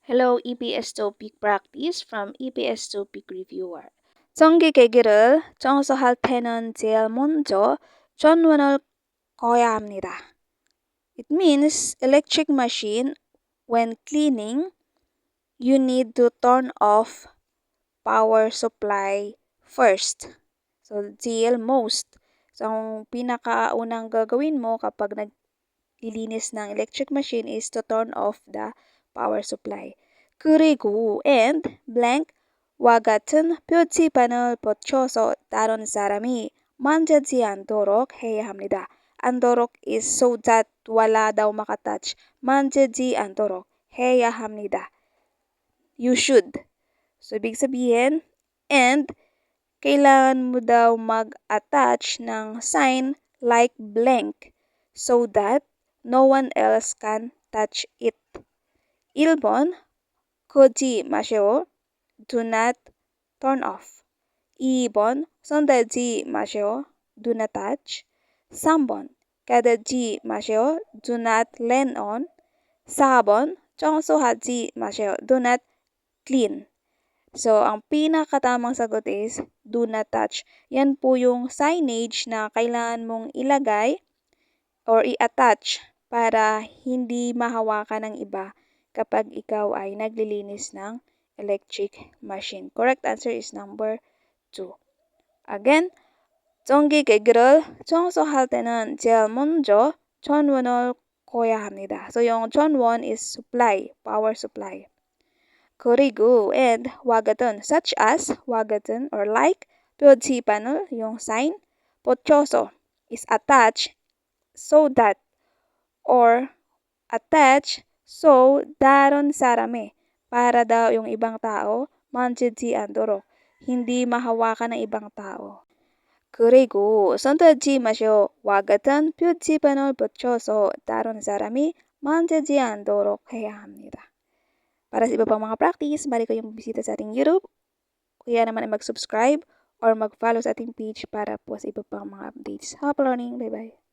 Hello, EPS topic practice from EPS topic reviewer. 전기계기를 청소할 때는 제일 먼저 전원을 꺼야 합니다. It means electric machine when cleaning, you need to turn off power supply first. So, 제일 most. So, ang pinakaunang gagawin mo kapag naglilinis ng electric machine is to turn off the power supply. 그리고 and blank 와 같은 표지판을 붙여서 다른 사람이 만지지 않도록 해야 합니다. 않도록 is so that wala daw makatouch. 만지지 않도록 해야 합니다. You should. So, ibig sabihin, and kailangan mo daw mag-attach ng sign like blank so that no one else can touch it. 1번, 끄지 마세요. Do not turn off. 2번, 손대지 마세요. Do not touch. 3번, 가다지 마세요. Do not lean on. 4번, 청소하지 마세요. Do not clean. So, ang pinakatamang sagot is do not touch. Yan po yung signage na kailangan mong ilagay or i-attach para hindi mahawakan ng iba kapag ikaw ay naglilinis ng electric machine. Correct answer is number 2. Again, 전기계기를 청소할 때는 제일 먼저 전원을 꺼야 합니다. So, yung 전원 is supply, power supply. 그리고 and wagaton such as wagaton or like 표지판을 yung sign 붙여서 is attach so that or attach so daron sarami para daw yung ibang tao 만지지 않도록 hindi mahawakan ng ibang tao. 그리고 손대지 마시오 와 같은 표지판을 붙여서 다른 사람이 만지지 않도록 해야 합니다. Para sa iba pang mga practice, balik kayong bisita sa ating YouTube. Kaya naman ay mag-subscribe or mag-follow sa ating page para po sa iba pang mga updates. Happy learning! Bye-bye!